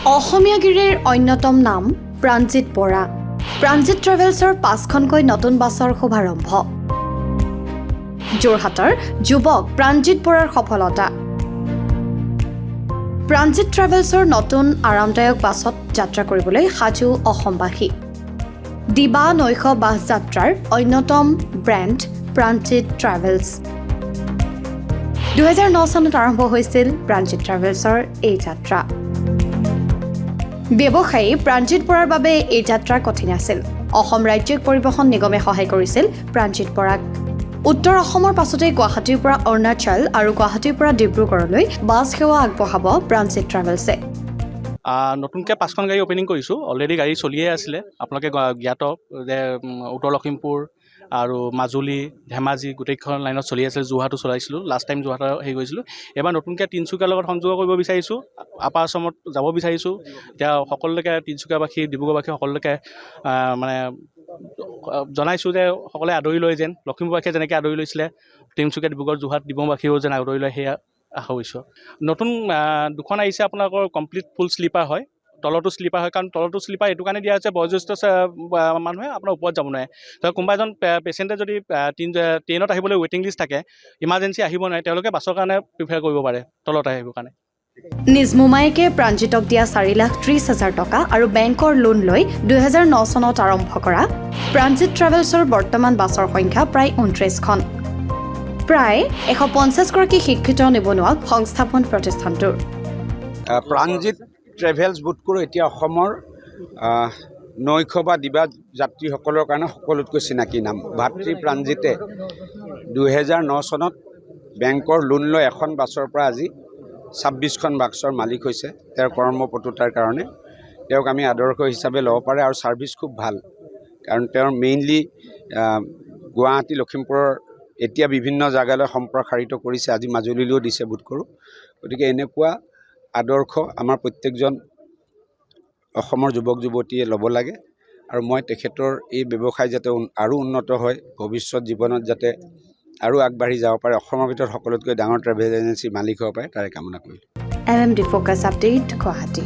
অসমীয়াগিৰিৰ অন্যতম নাম প্ৰাণজিৎ বৰা। প্ৰাণজিৎ ট্ৰেভেলছৰ 5খনকৈ নতুন বাছৰ শুভাৰম্ভ। যোৰহাটৰ যুৱক প্ৰাণজিৎ বৰাৰ সফলতা। প্ৰাণজিৎ ট্ৰেভেলছৰ নতুন আৰামদায়ক বাছত যাত্ৰা কৰিবলৈ সাজু অসমবাসী। দিবা নৈশ বাছ যাত্ৰাৰ অন্যতম ব্ৰেণ্ড প্ৰাণজিৎ ট্ৰেভেলছ। 2009 চনত আৰম্ভ হৈছিল প্ৰাণজিৎ ট্ৰেভেলছৰ এই যাত্ৰা। ব্যৱসায়ী প্ৰাণজিৎ বৰাৰ বাবে এই যাত্ৰা কঠিন আছিল। অসম ৰাজ্যিক পৰিবহণ নিগমে সহায় কৰিছিল প্ৰাণজিৎ বৰাক। উত্তৰ অসমৰ পাছতে গুৱাহাটীৰ পৰা অৰুণাচল আৰু গুৱাহাটীৰ পৰা ডিব্ৰুগড়লৈ বাছ সেৱা আগবঢ়াব প্ৰাণজিৎ ট্ৰেভেলছে। নতুনকৈ 5খন গাড়ী অপেনিং কৰিছোঁ। অলৰেডি গাড়ী চলিয়ে আছিলে। আপোনালোকে জ্ঞাত যে উত্তৰ লখিমপুৰ আৰু মাজুলী, ধেমাজি গোটেইখন লাইনত চলি আছিল। যোৰহাটো চলাইছিলোঁ, লাষ্ট টাইম যোৰহাট হেৰি কৰিছিলোঁ। এবাৰ নতুনকৈ তিনিচুকীয়াৰ লগত সংযোগ কৰিব বিচাৰিছোঁ। আপাৰ আসামত যাব বিচাৰিছোঁ। এতিয়া সকলোলৈকে তিনিচুকীয়াবাসী, ডিব্ৰুগড়বাসী সকলোলৈকে মানে জনাইছোঁ যে সকলোৱে আদৰি লয় যেন। লখিমপুৰবাসীয়ে যেনেকৈ আদৰি লৈছিলে, তিনিচুকীয়া, ডিব্ৰুগড়, যোৰহাট, ডিব্ৰুগড়বাসীয়েও যেন আদৰি লয়, সেয়া আশা কৰিছোঁ। নতুন 2খন আহিছে আপোনালোকৰ কমপ্লিট ফুল শ্লিপাৰ হয়। তলতো শ্লিপাৰ হয়, কাৰণ তলতো শ্লিপাৰ এইটো কাৰণে দিয়া হৈছে বয়োজ্যেষ্ঠ মানুহে আপোনাৰ ওপৰত যাব নোৱাৰে। কোনোবা এজন পেচেণ্টে যদি ট্ৰেইনত আহিবলৈ ৱেইটিং লিষ্ট থাকে, ইমাৰ্জেঞ্চি আহিব নোৱাৰে, তেওঁলোকে বাছৰ কাৰণে প্ৰিফাৰ কৰিব পাৰে তলত আহিবৰ কাৰণে। নিজ মোমায়েকে প্ৰাণজিতক দিয়া 4,30,000 টকা আৰু বেংকৰ লোন লৈ 2009 চনত আৰম্ভ কৰা প্ৰাণজিৎ ট্ৰেভেলছৰ বৰ্তমান বাছৰ সংখ্যা প্ৰায় 29খন। প্ৰায় 150গৰাকী শিক্ষিত নিবনুৱাক সংস্থাপন প্ৰতিষ্ঠানটোৰ। প্ৰাণজিৎ ট্ৰেভেলছ বোধকৰো এতিয়া অসমৰ নৈশ বা দিবা যাত্ৰীসকলৰ কাৰণে সকলোতকৈ চিনাকি নাম। ভাতৃ প্ৰাণজিতে 2009 চনত বেংকৰ লোন লৈ এখন বাছৰ পৰা আজি 26খন বাছৰ মালিক হৈছে। তেওঁৰ কৰ্মপটুতাৰ কাৰণে তেওঁক আমি আদৰ্শ হিচাপে ল'ব পাৰে, আৰু ছাৰ্ভিচ খুব ভাল। কাৰণ তেওঁৰ মেইনলি গুৱাহাটী, লখিমপুৰৰ এতিয়া বিভিন্ন জেগালৈ সম্প্ৰসাৰিত কৰিছে, আজি মাজুলীলৈও দিছে বোধকৰো। গতিকে এনেকুৱা আদৰ্শ আমাৰ প্ৰত্যেকজন অসমৰ যুৱক যুৱতীয়ে ল'ব লাগে, আৰু মই তেখেতৰ এই ব্যৱসায় যাতে আৰু উন্নত হয়, ভৱিষ্যত জীৱনত যাতে আৰু আগবাঢ়ি যাব পাৰে, অসমৰ ভিতৰত সকলোতকৈ ডাঙৰ ট্ৰেভেল এজেঞ্চিৰ মালিক হ'ব পাৰে, তাৰে কামনা কৰিলোঁ। MMD focus update Guwahati.